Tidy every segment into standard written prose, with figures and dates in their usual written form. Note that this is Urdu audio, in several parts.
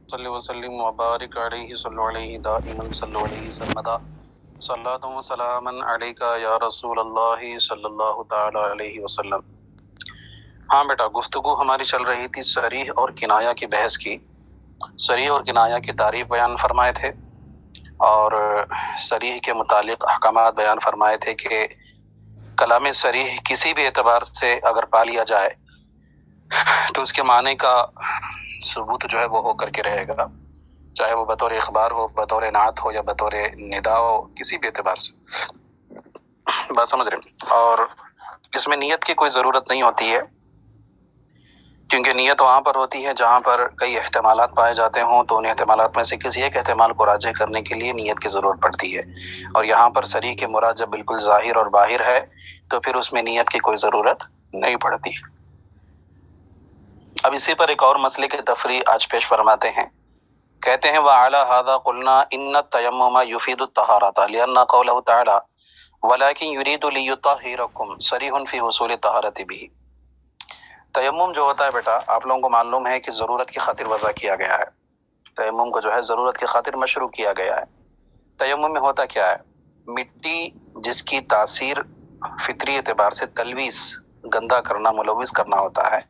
صلی وسلم وبارک علیہ صلی علیہ دائما صلی علیہ سرمدا صلاۃ و سلاما علیک یا رسول اللہ صلی اللہ تعالی علیہ وسلم۔ ہاں بیٹا، گفتگو ہماری چل رہی تھی صریح اور کنایہ کی بحث کی۔ صریح اور کنایہ کی تعریف بیان فرمائے تھے اور صریح کے متعلق احکامات بیان فرمائے تھے کہ کلام صریح کسی بھی اعتبار سے اگر پا لیا جائے تو اس کے معنی کا ثبوت جو ہے وہ ہو کر کے رہے گا، چاہے وہ بطور اخبار ہو، بطور نعت ہو یا بطور ندا ہو، کسی بھی اعتبار سے۔ بات سمجھ رہے ہیں؟ اور اس میں نیت کی کوئی ضرورت نہیں ہوتی ہے، کیونکہ نیت وہاں پر ہوتی ہے جہاں پر کئی احتمالات پائے جاتے ہوں، تو ان احتمالات میں سے کسی ایک احتمال کو راجح کرنے کے لیے نیت کی ضرورت پڑتی ہے، اور یہاں پر صریح کے مراد جب بالکل ظاہر اور باہر ہے تو پھر اس میں نیت کی کوئی ضرورت نہیں پڑتی۔ اب اسی پر ایک اور مسئلے کی تفریح آج پیش فرماتے ہیں۔ کہتے ہیں وَعَلَى هَذَا قُلْنَا إِنَّ التَّيَمُّمَ يُفِيدُ الطَّهَارَةَ لِأَنَّ قَوْلَهُ تَعَالَى وَلَكِنْ يُرِيدُ لِيُطَهِّرَكُمْ صَرِيحٌ فِي حُصُولِ الطَّهَارَةِ بِهِ۔ تیمم جو ہوتا ہے بیٹا، آپ لوگوں کو معلوم ہے کہ ضرورت کی خاطر وضع کیا گیا ہے۔ تیمم کو جو ہے ضرورت کی خاطر مشروع کیا گیا ہے۔ تیمم میں ہوتا کیا ہے؟ مٹی جس کی تاثیر فطری اعتبار سے تلویث، گندا کرنا، ملوث کرنا ہوتا ہے،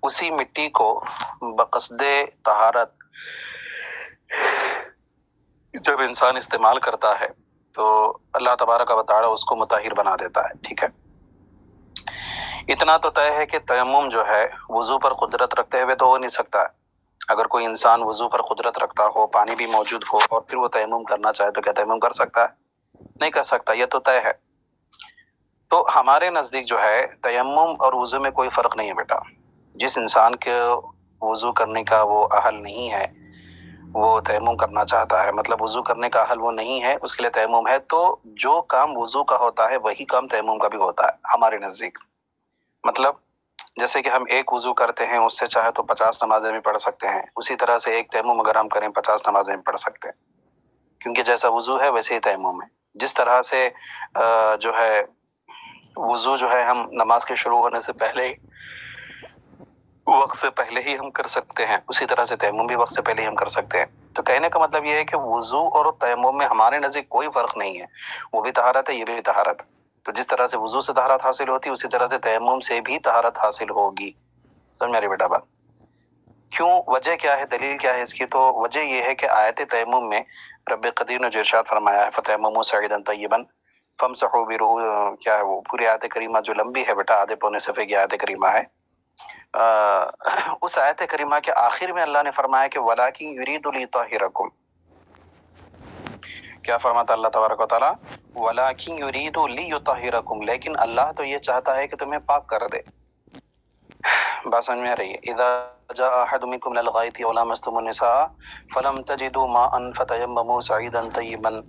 اسی مٹی کو بقصد طہارت جب انسان استعمال کرتا ہے تو اللہ تبارک و تعالی اس کو مطہر بنا دیتا ہے۔ ٹھیک ہے، اتنا تو طے ہے کہ تیمم جو ہے وضو پر قدرت رکھتے ہوئے تو ہو نہیں سکتا ہے۔ اگر کوئی انسان وضو پر قدرت رکھتا ہو، پانی بھی موجود ہو، اور پھر وہ تیمم کرنا چاہے تو کیا تیمم کر سکتا ہے؟ نہیں کر سکتا، یہ تو طے ہے۔ تو ہمارے نزدیک جو ہے تیمم اور وضو میں کوئی فرق نہیں ہے بیٹا۔ جس انسان کے وضو کرنے کا وہ اہل نہیں ہے، وہ تیمم کرنا چاہتا ہے، مطلب وضو کرنے کا اہل وہ نہیں ہے، اس کے لیے تیمم ہے، تو جو کام وضو کا ہوتا ہے وہی کام تیمم کا بھی ہوتا ہے ہمارے نزدیک۔ مطلب جیسے کہ ہم ایک وضو کرتے ہیں، اس سے چاہے تو 50 نمازیں بھی پڑھ سکتے ہیں، اسی طرح سے ایک تیمم اگر ہم کریں 50 نمازیں بھی پڑھ سکتے ہیں، کیونکہ جیسا وضو ہے ویسے ہی تیمم ہے۔ جس طرح سے جو ہے وضو جو ہے ہم نماز کے شروع ہونے سے پہلے ہی، وقت سے پہلے ہی ہم کر سکتے ہیں، اسی طرح سے تیمم بھی وقت سے پہلے ہی ہم کر سکتے ہیں۔ تو کہنے کا مطلب یہ ہے کہ وضو اور تیمم میں ہمارے نزدیک کوئی فرق نہیں ہے، وہ بھی طہارت ہے، یہ بھی طہارت ہے۔ تو جس طرح سے وضو سے طہارت حاصل ہوتی ہے، اسی طرح سے تیمم سے بھی طہارت حاصل ہوگی۔ سمجھ میری بیٹا بات؟ کیوں؟ وجہ کیا ہے، دلیل کیا ہے اس کی؟ تو وجہ یہ ہے کہ آیت تیمم میں رب قدیر نے جو ارشاد فرمایا ہے فَتَيَمَّمُوا صَعِيدًا طَيِّبًا فَامْسَحُوا کیا ہے وہ پوری آیت کریمہ جو لمبی ہے بیٹا، آدھے پونے صفحے کی آیت کریمہ ہے، اس آیت کریمہ کے آخر میں اللہ نے فرمایا کہ وَلَكِنْ يُرِيدُ لِيُطَهِّرَكُمْ۔ کیا فرماتا اللہ تبارک و تعالیٰ؟ وَلَكِنْ يُرِيدُ لِيُطَهِّرَكُمْ، لیکن اللہ تو یہ چاہتا ہے کہ تمہیں پاک کر دے۔ بات سمجھ میں آ رہی ہے؟ اِذَا جَاءَ أَحَدٌ مِنكُمْ مِنَ الْغَائِطِ أَوْ لَامَسْتُمُ النِّسَاءَ فَلَمْ تَجِدُوا مَاءً فَتَيَمَّمُوا صَعِيدًا طَيِّبًا،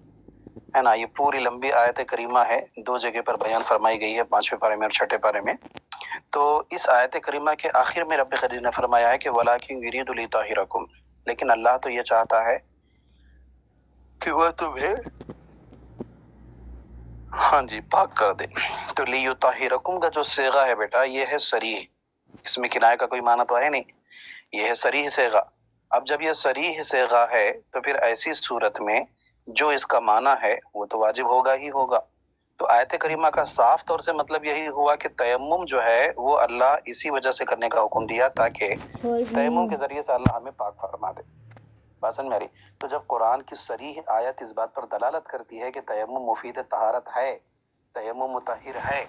ہے نا؟ یہ پوری لمبی آیت کریمہ ہے، دو جگہ پر بیان فرمائی گئی ہے، 5ویں پارے میں اور 6ٹھے پارے میں۔ تو اس آیت کریمہ کے آخر میں رب قدیر نے فرمایا ہے کہ وَلَكِنْ يُرِيدُ لِيُطَهِّرَكُمْ، لیکن اللہ تو یہ چاہتا ہے کہ وہ تمہیں ہاں جی پاک کر دے۔ تو لِيُطَهِّرَكُمْ کا جو صیغہ ہے بیٹا، یہ ہے صریح، اس میں کنایہ کا کوئی معنی تو ہے نہیں، یہ ہے صریح صیغہ۔ اب جب یہ صریح صیغہ ہے تو پھر ایسی صورت میں جو اس کا معنی ہے وہ تو واجب ہوگا ہی ہوگا۔ تو آیت کریمہ کا صاف طور سے مطلب یہی ہوا کہ تیمم جو ہے وہ اللہ اسی وجہ سے کرنے کا حکم دیا تاکہ تیمم کے ذریعے سے اللہ ہمیں پاک فرما دے۔ بات سمجھ میں آ رہی؟ تو جب قرآن کی صریح آیت اس بات پر دلالت کرتی ہے کہ تیمم مفید طہارت ہے، تیمم مطہر ہے،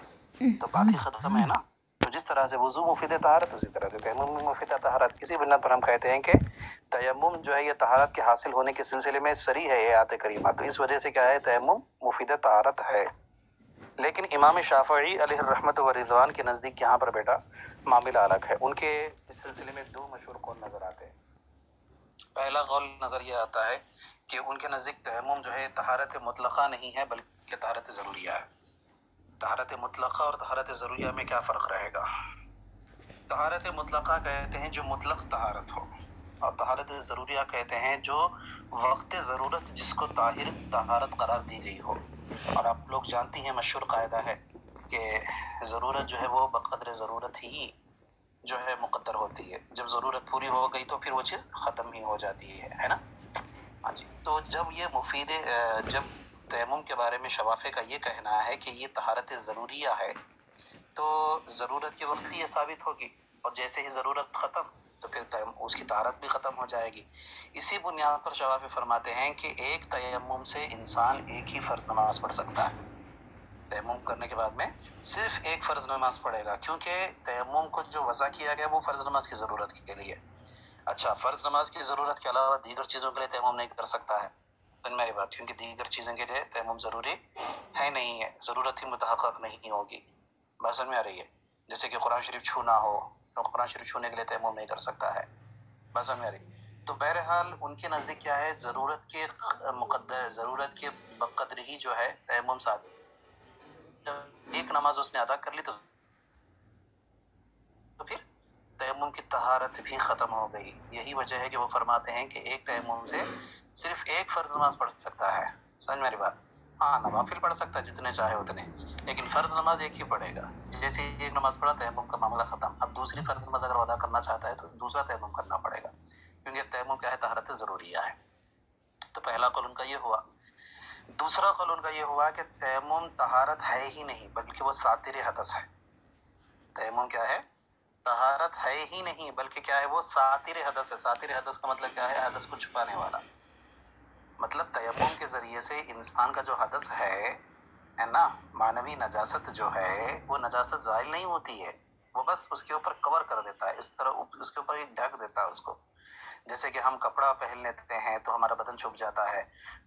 تو بات ہی ختم ہے نا۔ تو جس طرح سے وضو مفید طہارت، اسی طرح سے تیمم بھی مفید طہارت۔ اسی بنا پر ہم کہتے ہیں کہ تیمم جو ہے یہ طہارت کے حاصل ہونے کے سلسلے میں صریح ہے یہ آیت کریمہ، تو اس وجہ سے کیا ہے، تیمم مفید طہارت ہے۔ لیکن امام شافعی علیہ الرحمت و رضوان کے نزدیک یہاں پر بیٹا معاملہ الگ ہے۔ ان کے اس سلسلے میں دو مشہور قول نظر آتے ہیں۔ پہلا قول نظر یہ آتا ہے کہ ان کے نزدیک تیمم جو ہے طہارت مطلقہ نہیں ہے بلکہ طہارت ضروریہ ہے۔ طہارت مطلقہ اور طہارت ضروریہ میں کیا فرق رہے گا؟ طہارت مطلقہ کہتے ہیں جو مطلق طہارت ہو، اور طہارت ضروریہ کہتے ہیں جو وقت ضرورت جس کو طاہر طہارت قرار دی گئی ہو۔ اور آپ لوگ جانتی ہیں مشہور قاعدہ ہے کہ ضرورت جو ہے وہ بقدر ضرورت ہی جو ہے مقدر ہوتی ہے. جب ضرورت پوری ہو گئی تو پھر وہ چیز ختم ہی ہو جاتی ہے نا. ہاں جی. تو جب یہ مفید جب تیمم کے بارے میں شوافع کا یہ کہنا ہے کہ یہ طہارت ضروریہ ہے تو ضرورت کے وقت ہی یہ ثابت ہوگی، اور جیسے ہی ضرورت ختم تو پھر اس کی طہارت بھی ختم ہو جائے گی. اسی بنیاد پر شوافع فرماتے ہیں کہ ایک تیمم سے انسان ایک ہی فرض نماز پڑھ سکتا ہے. تیمم کرنے کے بعد میں صرف ایک فرض نماز پڑھے گا، کیونکہ تیمم کو جو وضع کیا گیا وہ فرض نماز کی ضرورت کے لیے. اچھا، فرض نماز کی ضرورت کے علاوہ دیگر چیزوں کے لیے تیمم نہیں کر سکتا ہے. سن میری بات، کیونکہ دیگر چیزوں کے لیے تیمم ضروری ہے نہیں ہے، ضرورت ہی متحقق نہیں ہوگی. بات سمجھ میں آ رہی ہے؟ جیسے کہ قرآن شریف چھونا ہو تو قرآن شریف چھونے کے لیے تیمم نہیں کر سکتا ہے. بات سمجھ میں آ رہی؟ تو بہرحال ان کے نزدیک کیا ہے، ضرورت کے مقدر، ضرورت کے بقدر ہی جو ہے تیمم ثابت. جب ایک نماز اس نے ادا کر لی تو پھر تیمم کی طہارت بھی ختم ہو گئی. یہی وجہ ہے کہ وہ فرماتے ہیں کہ ایک تیمم سے صرف ایک فرض نماز پڑھ سکتا ہے. سمجھ میری بات؟ ہاں، نوافل پڑھ سکتا ہے جتنے چاہے اتنے، لیکن فرض نماز ایک ہی پڑھے گا. جیسے ایک نماز پڑھا تیمم کا معاملہ ختم. اب دوسری فرض نماز اگر ادا کرنا چاہتا ہے تو دوسرا تیمم کرنا پڑے گا، کیونکہ تیمم کیا ہے، طہارت ضروریہ ہے. تو پہلا قول ان کا یہ ہوا. دوسرا قول ان کا یہ ہوا کہ تیمم طہارت ہے ہی نہیں بلکہ وہ ساتر حدث ہے. تیمم کیا ہے؟ طہارت ہے ہی نہیں بلکہ کیا ہے، وہ ساتر حدث ہے. ساتر حدث کا مطلب کیا ہے؟ حدث کو چھپانے والا. مطلب تیمم کے ذریعے سے انسان کا جو حدث ہے نا، معنوی نجاست جو ہے، وہ نجاست زائل نہیں ہوتی ہے، وہ بس اس کے اوپر کور کر دیتا ہے، اس طرح اس کے اوپر ایک ڈھک دیتا ہے اس کو. جیسے کہ ہم کپڑا پہن لیتے ہیں تو ہمارا بدن چھپ جاتا ہے،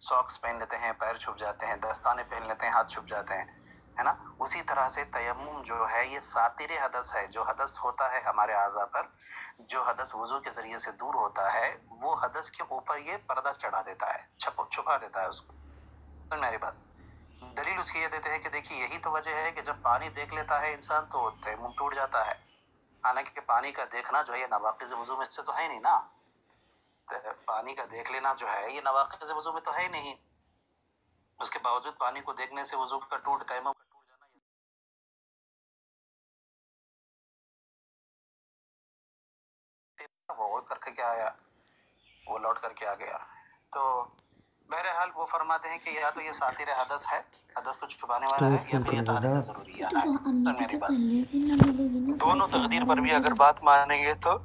ساکس پہن لیتے ہیں پیر چھپ جاتے ہیں، دستانے پہن لیتے ہیں ہاتھ چھپ جاتے ہیں، ہے نا. اسی طرح سے تیمم جو ہے یہ ساتر حدث ہے. جو حدث ہوتا ہے ہمارے اعضاء پر، جو حدث وضو کے ذریعے سے دور ہوتا ہے، وہ حدث کے اوپر یہ پردہ چڑھا دیتا ہے، چھپا دیتا ہے اس کو. سن میری بات. دلیل اس کی یہ دیتے ہیں کہ دیکھیے یہی تو وجہ ہے کہ جب پانی دیکھ لیتا ہے انسان تو تیمم ٹوٹ جاتا ہے. حالانکہ پانی کا دیکھنا جو ہے یہ نواقض وضو میں سے تو ہے نہیں نا. پانی کا دیکھ لینا جو ہے یہ نواقض وضو میں تو ہے نہیں. اس کے باوجود پانی کو دیکھنے سے وضو کا تیمم کا ٹوٹ جانا وہ کر کے کیا آیا، وہ لوٹ کر کے آ گیا. تو بہرحال وہ فرماتے ہیں کہ یا تو یہ ساتر حدث ہے، حدث کو چھپانے والا ہے، یا پھر یہ طہارت ضروریہ ہے. تو میری بات، دونوں تقدیر پر بھی اگر بات مانیں گے تو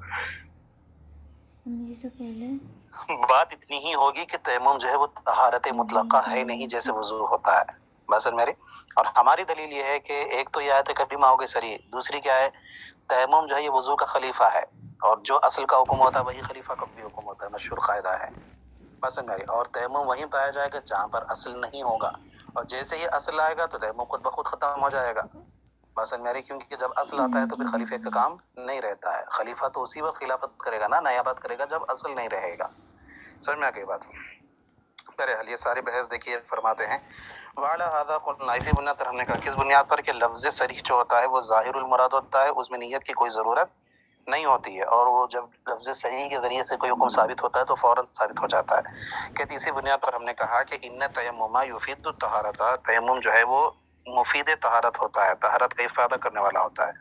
بات اتنی ہی ہوگی کہ تیمم جو ہے وہ طہارت مطلقہ ہے نہیں جیسے وضو ہوتا ہے. بس میری. اور ہماری دلیل یہ ہے کہ ایک تو یہ آیت کریمہ ہو گئی صریح، دوسری کیا ہے، تیمم جو ہے یہ وضو کا خلیفہ ہے، اور جو اصل کا حکم ہوتا ہے وہی خلیفہ کا بھی حکم ہوتا ہے، مشہور قاعدہ ہے. بس میری. اور تیمم وہیں پایا جائے گا جہاں پر اصل نہیں ہوگا، اور جیسے ہی اصل آئے گا تو تیمم خود بخود ختم ہو جائے گا. بس میری. کیونکہ جب اصل آتا ہے تو پھر خلیفے کا کام نہیں رہتا ہے. خلیفہ تو اسی وقت خلافت کرے گا نا، نیابت کرے گا جب اصل نہیں رہے گا. سمجھ میں آ گئی بات؟ بہرحال یہ سارے بحث دیکھیے فرماتے ہیں وعلی ھذا قلنا، اسی بنیاد پر ہم نے کہا، کس بنیاد پر، کہ لفظ صریح جو ہوتا ہے وہ ظاہر المراد ہوتا ہے، اس میں نیت کی کوئی ضرورت نہیں ہوتی ہے، اور وہ جب لفظ صحیح کے ذریعے سے کوئی حکم ثابت ہوتا ہے تو فوراً ثابت ہو جاتا ہے. کہتے اسی بنیاد پر ہم نے کہا کہ ان تیمم یفید الطہارۃ، تیمم جو ہے وہ مفید طہارت ہوتا ہے، طہارت کا افادہ کرنے والا ہوتا ہے.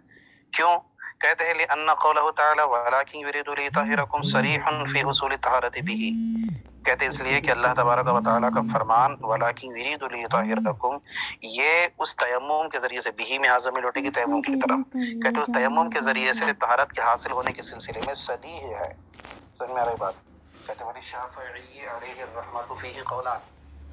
کیوں؟ کہتے ہیں لأن قولہ تعالی ولکن یرید لیطہرکم صریح فی حصول الطہارۃ بہ. کہتے اس لیے کہ اللہ تبارک و تعالیٰ کا فرمان وَلَكِنْ يُرِيدُ لِيُطَهِّرَكُمْ، یہ اس تیمم کے ذریعے سے بھی میں حاضر میں لوٹے گی تیمم کی طرف. کہتے اس تیمم کے ذریعے سے طہارت کے حاصل ہونے کے سلسلے میں صریح ہے. سمجھ میں آ رہی بات؟ کہتے ولی شافعی علیہ الرحمۃ فیہ قولان،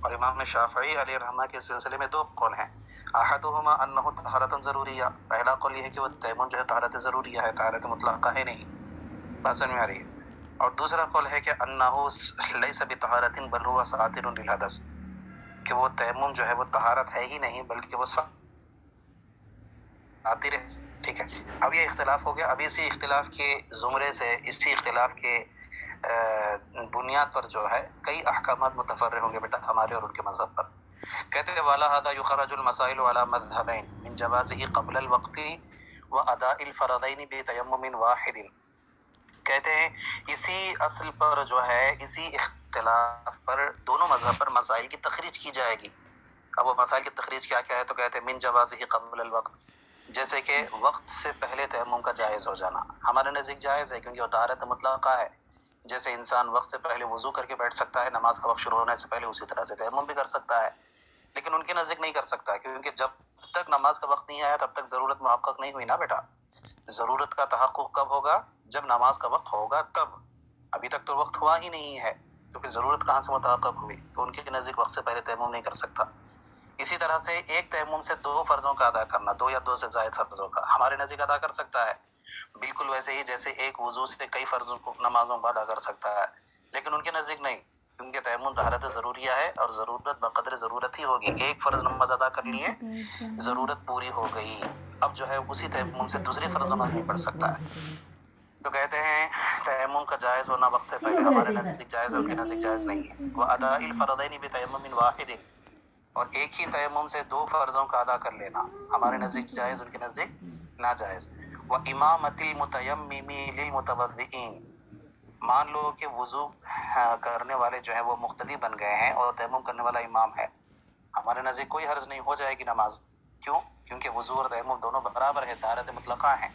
اور امام شافعی علیہ الرحمہ کے سلسلے میں دو قول ہیں. احدہما انہ طہارۃ ضروریہ، پہلا قول یہ ہے کہ وہ تیمم جو ہے طہارت ضروریہ ہے، طہارت مطلقہ ہے نہیں. بات سمجھ میں آ رہی ہے؟ اور دوسرا قول ہے کہ انہ لیس بطہارۃ بل هو ساتر للحدث، کہ وہ تیمم جو ہے وہ طہارت ہے ہی نہیں بلکہ وہ ساتر ہے. ٹھیک ہے. اب یہ اختلاف ہو گیا. اب اسی اختلاف کے زمرے سے، اسی اختلاف کے بنیاد پر جو ہے کئی احکامات متفرع ہوں گے بیٹا ہمارے اور ان کے مذہب پر. کہتے ہیں والا هذا يخرج المسائل على مذهبين من جوازه قبل الوقت واداء الفرضين بتيمم واحد. کہتے ہیں اسی اصل پر جو ہے، اسی اختلاف پر دونوں مذہب پر مسائل کی تخریج کی جائے گی. اب وہ مسائل کی تخریج کیا کیا ہے تو کہتے ہیں من جوازه قبل الوقت، جیسے کہ وقت سے پہلے تیمم کا جائز ہو جانا ہمارے نزدیک جائز ہے، کیونکہ وہ طہارت مطلقہ ہے. جیسے انسان وقت سے پہلے وضو کر کے بیٹھ سکتا ہے نماز کا وقت شروع ہونے سے پہلے، اسی طرح سے تیمم بھی کر سکتا ہے. لیکن ان کے نزدیک نہیں کر سکتا، کیونکہ جب تک نماز کا وقت نہیں آیا تب تک ضرورت محقق نہیں ہوئی نا بیٹا. ضرورت کا تحقق کب ہوگا؟ جب نماز کا وقت ہوگا تب. ابھی تک تو وقت ہوا ہی نہیں ہے تو پھر ضرورت کہاں سے متحقق ہوئی؟ تو ان کے نزدیک وقت سے پہلے تیمم نہیں کر سکتا. اسی طرح سے ایک تیمم سے 2 فرضوں کا ادا کرنا، 2 یا 2 سے زائد فرضوں کا، ہمارے نزدیک ادا کر سکتا ہے. بالکل ویسے ہی جیسے ایک وضو سے کئی فرضوں کو نمازوں کو ادا کر سکتا ہے. لیکن ان کے نزدیک نہیں، کیونکہ تیمم طہارت ضروریہ ہے اور ضرورت بقدر ضرورت ہی ہوگی. ایک فرض نماز ادا کر لیے، ضرورت پوری ہو گئی، اب جو ہے اسی تیمم سے دوسری فرض نماز نہیں پڑھ سکتا ہے. تو کہتے ہیں تیمم کا جائز ہونا وقت سے پہلے ہمارے نزدیک جائز ہے، ان کے نزدیک جائز نہیں ہے. وَأَدَاءِ الْفَرْضَيْنِ بِتَيَمُّمٍ وَاحِدٍ، اور ایک ہی تیمم سے 2 فرضوں کا ادا کر لینا ہمارے نزدیک جائز، ان کے نزدیک ناجائز. وَإِمَامَةِ الْمُتَيَمِّمِ لِلْمُتَوَضِّئِينَ، مان لو کہ وضو کرنے والے جو ہیں وہ مقتدی بن گئے ہیں اور تیمم کرنے والا امام ہے، ہمارے نزدیک کوئی حرج نہیں، ہو جائے گی نماز. کیوں؟ کیونکہ وضو اور تیمم دونوں برابر ہے، طہارت مطلقہ ہیں.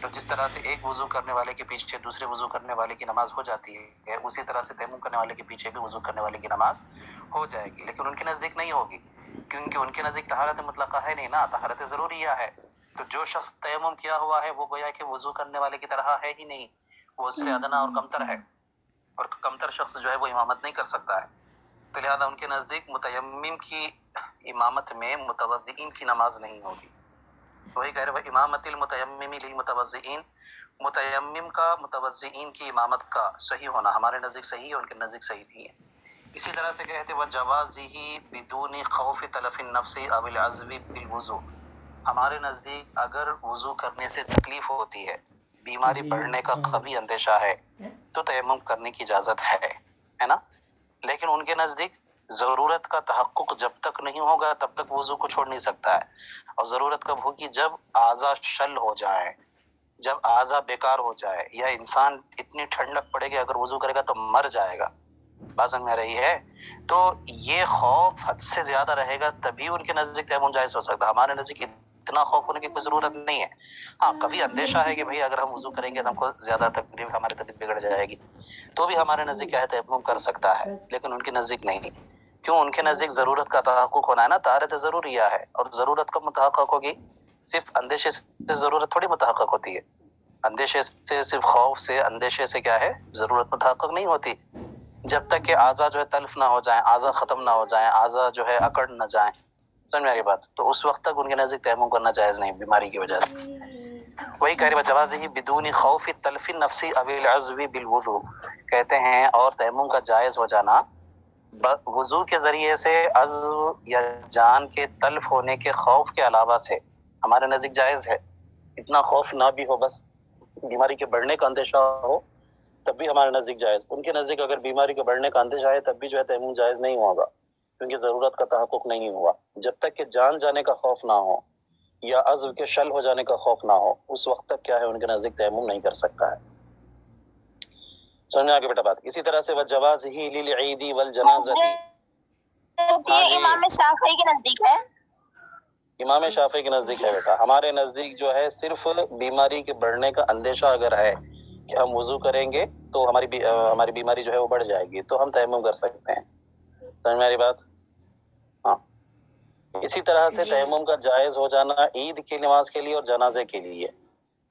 تو جس طرح سے ایک وضو کرنے والے کے پیچھے دوسرے وضو کرنے والے کی نماز ہو جاتی ہے، اسی طرح سے تیمم کرنے والے کے پیچھے بھی وضو کرنے والے کی نماز ہو جائے گی. لیکن ان کے نزدیک نہیں ہوگی، کیونکہ ان کے نزدیک طہارت مطلقہ ہے نہیں نا، طہارت ضروریہ ہے. تو جو شخص تیمم کیا ہوا ہے وہ گویا کہ وضو کرنے والے کی طرح ہے ہی نہیں، وہ اس سے ادنا اور کمتر ہے، اور کمتر شخص جو ہے وہ امامت نہیں کر سکتا ہے. تو لہٰذا ان کے نزدیک متیمم کی امامت میں متوضئین کی نماز نہیں ہوگی. وہی کہہ رہے وہ امامت المتیمم للمتوضئین، متیمم کا متوضئین کی امامت کا صحیح ہونا ہمارے نزدیک صحیح ہے، ان کے نزدیک صحیح نہیں ہے. اسی طرح سے کہتے وہ جوازہ بدون خوف تلف النفس او العزو بالوضو، ہمارے نزدیک اگر وضو کرنے سے تکلیف ہوتی ہے، بیماری بڑھنے کا قوی اندیشہ ہے، تو تیمم کرنے کی اجازت ہے نا. لیکن ان کے نزدیک ضرورت کا تحقق جب تک نہیں ہوگا تب تک وضو کو چھوڑ نہیں سکتا ہے. اور ضرورت کب ہوگی؟ جب اعضاء شل ہو جائیں، جب اعضاء بیکار ہو جائے، یا انسان اتنی ٹھنڈک پڑے گی اگر وضو کرے گا تو مر جائے گا. بات سمجھ میں رہی ہے؟ تو یہ خوف حد سے زیادہ رہے گا تبھی ان کے نزدیک تیمم جائز ہو سکتا ہے. ہمارے نزدیک اتنا خوف ہونے کی کوئی ضرورت نہیں ہے. ہاں کبھی اندیشہ ہے کہ بھئی اگر ہم وضو کریں گے تو ہم کو زیادہ تکلیف، ہماری طبیعت بگڑ جائے گی، تو بھی ہمارے نزدیک کیا ہے تیمم کر سکتا ہے. لیکن ان کے نزدیک نہیں. کیوں؟ ان کے نزدیک ضرورت کا تحقق ہونا ہے نا، طہارت ضروریہ ہے، اور ضرورت کب متحقق ہوگی؟ صرف اندیشے سے ضرورت تھوڑی متحقق ہوتی ہے. اندیشے سے، صرف خوف سے، اندیشے سے کیا ہے ضرورت متحقق نہیں ہوتی. جب تک کہ اعضاء جو ہے تلف نہ ہو جائیں، اعضاء ختم نہ ہو جائیں، اعضاء جو ہے اکڑ نہ جائیں. سمجھ میں آ رہی بات؟ تو اس وقت تک ان کے نزدیک تیمم کرنا جائز نہیں بیماری کی وجہ سے. وہی کہہ رہے جوازہ بدون خوف تلف النفس او العزو بالوضو، کہتے ہیں اور تیمم کا جائز ہو جانا وضو کے ذریعے سے عضو یا جان کے تلف ہونے کے خوف کے علاوہ سے ہمارے نزدیک جائز ہے. اتنا خوف نہ بھی ہو، بس بیماری کے بڑھنے کا اندیشہ ہو تب بھی ہمارے نزدیک جائز. ان کے نزدیک اگر بیماری کے بڑھنے کا اندیشہ ہے تب بھی جو ہے تیمم جائز نہیں ہوگا، کیونکہ ضرورت کا تحقق نہیں ہوا. جب تک کہ جان جانے کا خوف نہ ہو یا عضو کے شل ہو جانے کا خوف نہ ہو، اس وقت تک کیا ہے ان کے نزدیک تیمم نہیں کر سکتا ہے. سمجھ میں آگے بیٹا بات؟ اسی طرح سے وجوازہ للعید والجنازہ، یہ امام شافعی کے نزدیک ہے. امام شافعی کے نزدیک ہے بیٹا. ہمارے نزدیک جو ہے صرف بیماری کے بڑھنے کا اندیشہ اگر ہے کہ ہم وضو کریں گے تو ہماری بیماری جو ہے وہ بڑھ جائے گی تو ہم تیمم کر سکتے ہیں. سمجھ میں آ رہی بات؟ ہاں. اسی طرح سے تیمم کا جائز ہو جانا عید کی نماز کے لیے اور جنازے کے لیے.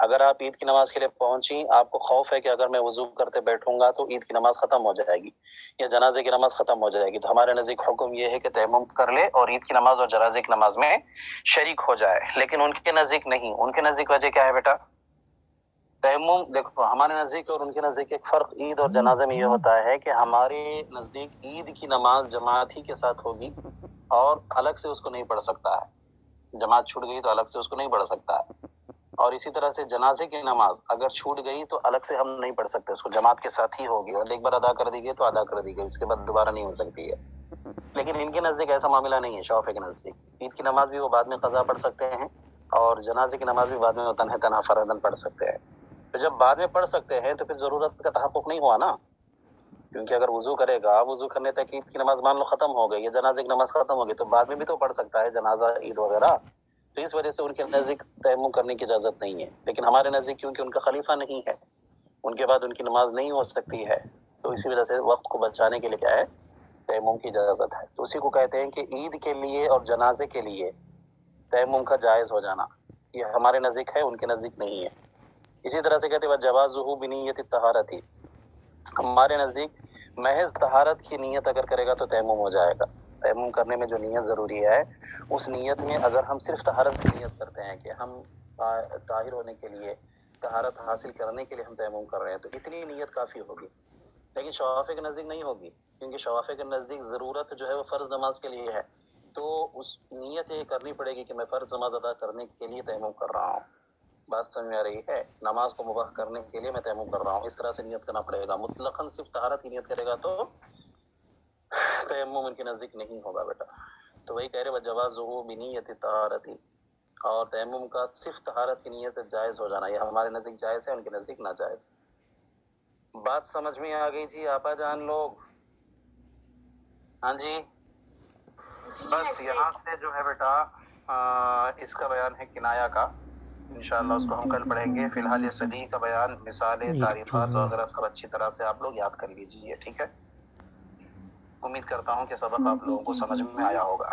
اگر آپ عید کی نماز کے لیے پہنچی، آپ کو خوف ہے کہ اگر میں وضو کرتے بیٹھوں گا تو عید کی نماز ختم ہو جائے گی یا جنازے کی نماز ختم ہو جائے گی، تو ہمارے نزدیک حکم یہ ہے کہ تیمم کر لے اور عید کی نماز اور جنازے کی نماز میں شریک ہو جائے. لیکن ان کے نزدیک نہیں. ان کے نزدیک وجہ کیا ہے بیٹا؟ تیمم دیکھو ہمارے نزدیک اور ان کے نزدیک ایک فرق عید اور جنازے میں یہ ہوتا ہے کہ ہمارے نزدیک عید کی نماز جماعت ہی کے ساتھ ہوگی اور الگ سے اس کو نہیں پڑھ سکتا ہے. جماعت چھوٹ گئی تو الگ سے اس کو نہیں پڑھ سکتا ہے. اور اسی طرح سے جنازے کی نماز اگر چھوٹ گئی تو الگ سے ہم نہیں پڑھ سکتے، اس کو جماعت کے ساتھ ہی ہوگی، اور ایک بار ادا کر دی گئی تو ادا کر دی گئی، اس کے بعد دوبارہ نہیں ہو سکتی ہے. لیکن ان کے نزدیک ایسا معاملہ نہیں ہے. شافعی کے نزدیک عید کی نماز بھی وہ بعد میں قضا پڑھ سکتے ہیں اور جنازے کی نماز بھی بعد میں تنہا تنہا فرداً پڑھ سکتے ہیں. تو جب بعد میں پڑھ سکتے ہیں تو پھر ضرورت کا تحقق نہیں ہوا نا، کیونکہ اگر وضو کرے گا، وضو کرنے تک عید کی نماز مان لو ختم ہو گئی یا جنازے کی نماز ختم ہو گئی تو بعد میں بھی تو پڑھ سکتا ہے جنازہ عید وغیرہ. تو اس وجہ سے ان کے نزدیک تیمم کرنے کی اجازت نہیں ہے. لیکن ہمارے نزدیک کیونکہ ان کا خلیفہ نہیں ہے، ان کے بعد ان کی نماز نہیں ہو سکتی ہے، تو اسی وجہ سے وقت کو بچانے کے لیے کیا ہے، تیمم کی اجازت ہے. تو اسی کو کہتے ہیں کہ عید کے لیے اور جنازے کے لیے تیمم کا جائز ہو جانا، یہ ہمارے نزدیک ہے، ان کے نزدیک نہیں ہے. اسی طرح سے کہتے ہیں جوازہ بنیت الطہارت، ہمارے نزدیک محض طہارت کی نیت اگر کرے گا تو تیمم ہو جائے گا. تیمم کرنے میں جو نیت ضروری ہے، اس نیت میں اگر ہم صرف طہارت کی نیت کرتے ہیں کہ ہم طاہر ہونے کے لیے، طہارت حاصل کرنے کے لیے ہم تیمم کر رہے ہیں، تو اتنی نیت کافی ہوگی. لیکن شوافی کے نزدیک نہیں ہوگی، کیونکہ شوافی کے نزدیک ضرورت جو ہے وہ فرض نماز کے لیے ہے، تو اس نیت یہ کرنی پڑے گی کہ میں فرض نماز ادا کرنے کے لیے تیمم کر رہا ہوں. بات سمجھ میں آ رہی ہے؟ نماز کو مباح کرنے کے لیے میں تیمم کر رہا ہوں، اس طرح سے نیت کرنا پڑے گا. مطلقاً صرف طہارت کی نیت کرے گا تو تیمم ان کے نزدیک نہیں ہوگا بیٹا. تو وہی کہہ رہے وجوازہ بنیت الطہارت، اور تیمم کا صرف طہارت کی نیت سے جائز ہو جانا، یہ ہمارے نزدیک جائز ہے، ان کے نزدیک ناجائز. بات سمجھ میں آ گئی جی آپا جان لوگ؟ ہاں جی. بس یہاں سے جو ہے بیٹا اس کا بیان ہے کنایا کا، انشاءاللہ اس کو ہم کل پڑھیں گے. فی الحال یہ صدیح کا بیان، مثالیں، تعریفات وغیرہ سب اچھی طرح سے آپ لوگ یاد کر لیجیے، ٹھیک ہے؟ امید کرتا ہوں کہ سبق آپ لوگوں کو سمجھ میں آیا ہوگا.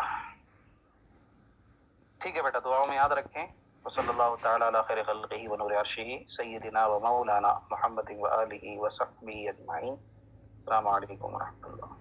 ٹھیک ہے بیٹا، دعاؤں میں یاد رکھیں. وصلی اللہ تعالی علی خیر خلقہ ونور عرشہ سیدنا و مولانا محمد و آلہ و صحبہ اجمعین. السلام علیکم ورحمۃ اللہ.